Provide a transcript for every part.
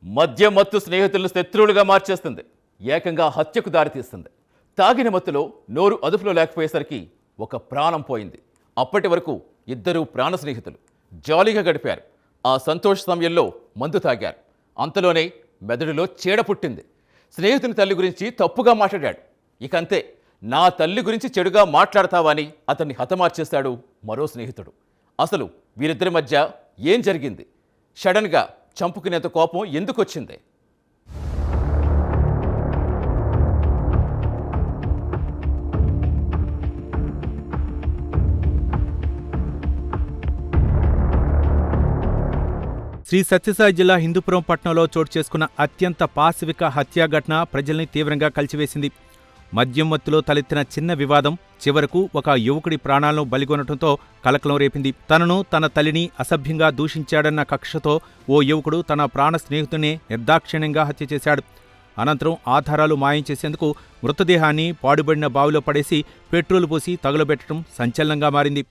మద్య మత్తు స్నేహితులను శత్రువులుగా మార్చేస్తుంది. ఏకంగా హత్యకు దారితీస్తుంది. తాగిన మత్తులో నోరు అదుపులో లేకపోయేసరికి ఒక ప్రాణం పోయింది. అప్పటి వరకు ఇద్దరు ప్రాణ స్నేహితులు జాలీగా గడిపారు. ఆ సంతోష సమయంలో మందు తాగారు. అంతలోనే మెదడులో చీడ పుట్టింది. స్నేహితుని తల్లి గురించి తప్పుగా మాట్లాడాడు. ఇక అంతే, నా తల్లి గురించి చెడుగా మాట్లాడతావని అతన్ని హతమార్చేశాడు మరో స్నేహితుడు. అసలు వీరిద్దరి మధ్య ఏం జరిగింది? సడన్గా చంపుకునేంత కోపం ఎందుకు వచ్చింది? శ్రీ సత్యసాయి జిల్లా హిందూపురం పట్టణంలో చోటు చేసుకున్న అత్యంత పాశవిక హత్యా ఘటన ప్రజల్ని తీవ్రంగా కలిచివేసింది. మద్యం మత్తులో తలెత్తిన చిన్న వివాదం చివరకు ఒక యువకుడి ప్రాణాలను బలిగొనడంతో కలకలం రేపింది. తనను తన తల్లిని అసభ్యంగా దూషించాడన్న కక్షతో ఓ యువకుడు తన ప్రాణ స్నేహితుడినే నిర్దాక్షిణ్యంగా హత్య చేశాడు. అనంతరం ఆధారాలు మాయం చేసేందుకు మృతదేహాన్ని పాడుబడిన బావిలో పడేసి పెట్రోలు పోసి తగులబెట్టడం సంచలనంగా మారింది.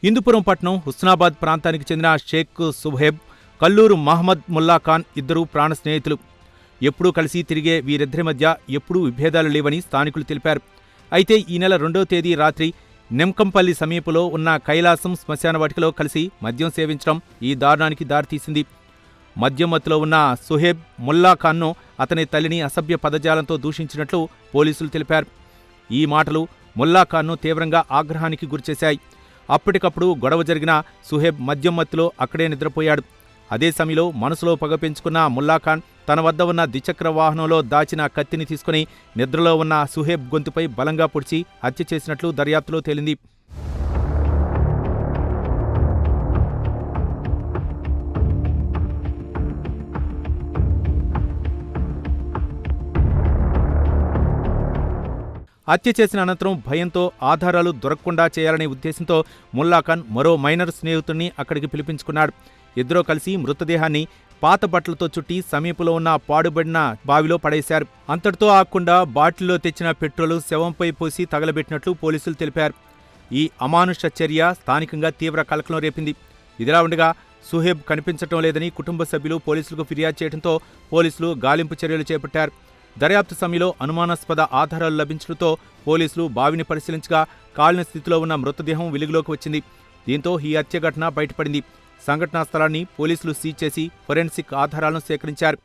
హిందూపురం పట్నం హుస్నాబాద్ ప్రాంతానికి చెందిన షేక్ సుహేబ్, కల్లూరు మహమ్మద్ ముల్లా ఖాన్ ఇద్దరూ ప్రాణ స్నేహితులు. ఎప్పుడూ కలిసి తిరిగే వీరిద్దరి మధ్య ఎప్పుడూ విభేదాలు లేవని స్థానికులు తెలిపారు. అయితే ఈ నెల 2వ తేదీ రాత్రి నెమ్కంపల్లి సమీపంలో ఉన్న కైలాసం శ్మశాన వాటికలో కలిసి మద్యం సేవించడం ఈ దారుణానికి దారితీసింది. మద్యం మత్తులో ఉన్న సుహేబ్ ముల్లా ఖాన్ను అతని తల్లిని అసభ్య పదజాలంతో దూషించినట్లు పోలీసులు తెలిపారు. ఈ మాటలు ముల్లా ఖాన్ను తీవ్రంగా ఆగ్రహానికి గురిచేశాయి. అప్పటికప్పుడు గొడవ జరిగిన సుహేబ్ మద్యం మత్తులో అక్కడే నిద్రపోయాడు. అదే సమయంలో మనసులో పగ పెంచుకున్న ముల్లాఖాన్ తన వద్ద ఉన్న ద్విచక్ర వాహనంలో దాచిన కత్తిని తీసుకుని నిద్రలో ఉన్న సుహేబ్ గొంతుపై బలంగా పొడిచి హత్య చేసినట్లు దర్యాప్తులో తేలింది. హత్య చేసిన అనంతరం భయంతో ఆధారాలు దొరకకుండా చేయాలనే ఉద్దేశంతో ముల్లాఖాన్ మరో మైనర్ స్నేహితుడిని అక్కడికి పిలిపించుకున్నాడు. ఇద్దరూ కలిసి మృతదేహాన్ని పాత బట్టలతో చుట్టి సమీపంలో ఉన్న పాడుబడిన బావిలో పడేశారు. అంతటితో ఆగకుండా బాటిల్లో తెచ్చిన పెట్రోలు శవంపై పోసి తగలబెట్టినట్లు పోలీసులు తెలిపారు. ఈ అమానుష చర్య స్థానికంగా తీవ్ర కలకలం రేపింది. ఇదిలా ఉండగా సుహేబ్ కనిపించటం లేదని కుటుంబ సభ్యులు పోలీసులకు ఫిర్యాదు చేయడంతో పోలీసులు గాలింపు చర్యలు చేపట్టారు. దర్యాప్తు సమయంలో అనుమానాస్పద ఆధారాలు లభించడంతో పోలీసులు బావిని పరిశీలించగా కాలిన స్థితిలో ఉన్న మృతదేహం వెలుగులోకి వచ్చింది. దీంతో ఈ హత్య ఘటన బయటపడింది. సంఘటనా స్థలాన్ని పోలీసులు సీజ్ చేసి ఫోరెన్సిక్ ఆధారాలను సేకరించారు.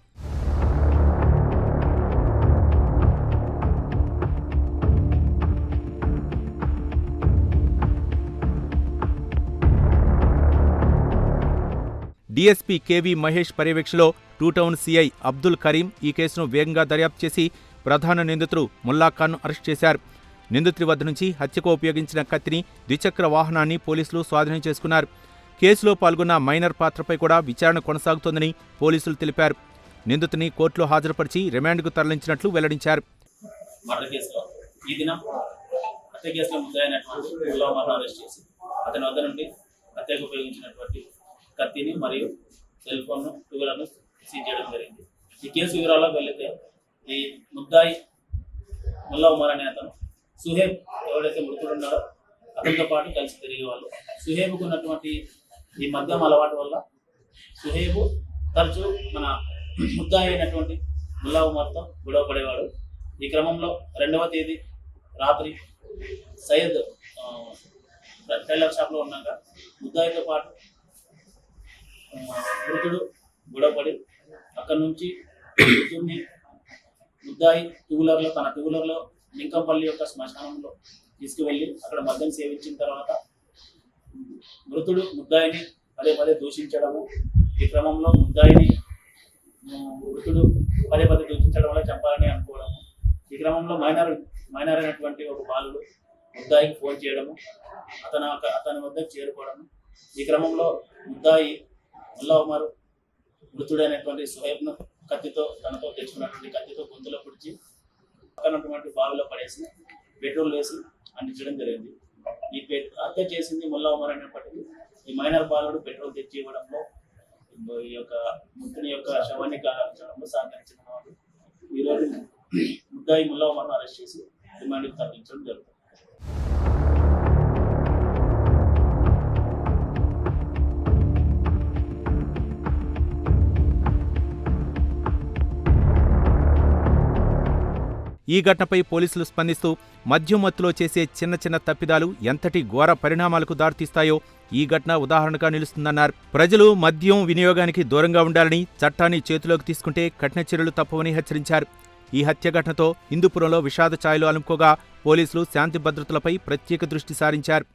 డీఎస్పీ కేవీ మహేష్ పర్యవేక్షణలో టూటౌన్ సీఐ అబ్దుల్ కరీం ఈ కేసును వేగంగా దర్యాప్తు చేసి ప్రధాన నిందితుడు ముల్లాఖాన్ను అరెస్ట్ చేశారు. నిందితుడి వద్ద నుంచి హత్యకు ఉపయోగించిన కత్తిని, ద్విచక్ర వాహనాన్ని పోలీసులు స్వాధీనం చేసుకున్నారు. కేసులో పాల్గొన్న మైనర్ పాత్రపై కూడా విచారణ కొనసాగుతోందని పోలీసులు తెలిపారు. నిందితుని కోర్టులో హాజరుపరిచి రిమాండ్కు తరలించినట్లు వెల్లడించారు. కత్తిని మరియు సెల్ ఫోన్ టూలను సీజ్ చేయడం జరిగింది. ఈ కేసు వివరాలకు వెళితే ఈ ముద్దాయి ముల్లా ఉమర్ అనే అతను సుహేబ్ ఎవరైతే మృతుడు ఉన్నాడో అతనితో పాటు కలిసి తిరిగేవాళ్ళు. సుహేబ్కు ఉన్నటువంటి ఈ మద్యం అలవాటు వల్ల సుహేబు తరచూ మన ముద్దాయి అయినటువంటి ముల్లా ఉమర్తో గొడవ పడేవాడు. ఈ క్రమంలో 2వ తేదీ రాత్రి సయ్యద్ టైలర్ షాప్లో ఉన్నాక ముద్దాయితో పాటు మృతుడు గొడవపడి అక్కడి నుంచి మృతుడిని ముద్దాయి తన టూలర్లో లింకంపల్లి యొక్క శ్మశానంలో తీసుకువెళ్ళి అక్కడ మద్యం సేవించిన తర్వాత మృతుడు ముద్దాయిని పదే పదే దూషించడము. ఈ క్రమంలో ముద్దాయిని మృతుడు పదే పదే దూషించడం వల్ల చంపాలని అనుకోవడము. ఈ క్రమంలో మైనర్ అయినటువంటి ఒక బాలుడు ముద్దాయికి ఫోన్ చేయడము, అతని వద్దకు చేరుకోవడము. ఈ క్రమంలో ముద్దాయి ముల్లా ఉమర్ మృతుడైనటువంటి సుహేబ్ను తనతో తెచ్చుకున్నటువంటి కత్తితో గొంతులో పొడిచి పక్కనటువంటి బావిలో పడేసి పెట్రోల్ వేసి అంటించడం జరిగింది. ఈ హత్య చేసింది ముల్లా ఉమర్ అయినప్పటికీ ఈ మైనర్ బాలుడు పెట్రోల్ తెచ్చి ఇవ్వడంలో ఈ యొక్క మృతుని యొక్క శవాన్ని కాల్చడంలో సహకరించిన వాడు. ఈరోజు ముద్దాయి ముల్లా ఉమర్ను అరెస్ట్ చేసి రిమాండ్కి తరలించడం జరుగుతుంది. ఈ ఘటనపై పోలీసులు స్పందిస్తూ మద్యం మత్తులో చేసే చిన్న చిన్న తప్పిదాలు ఎంతటి ఘోర పరిణామాలకు దారితీస్తాయో ఈ ఘటన ఉదాహరణగా నిలుస్తుందన్నారు. ప్రజలు మద్యం వినియోగానికి దూరంగా ఉండాలని, చట్టాన్ని చేతిలోకి తీసుకుంటే కఠిన చర్యలు తప్పవని హెచ్చరించారు. ఈ హత్య ఘటనతో హిందూపురంలో విషాద ఛాయలు అలుముకోగా పోలీసులు శాంతి భద్రతలపై ప్రత్యేక దృష్టి సారించారు.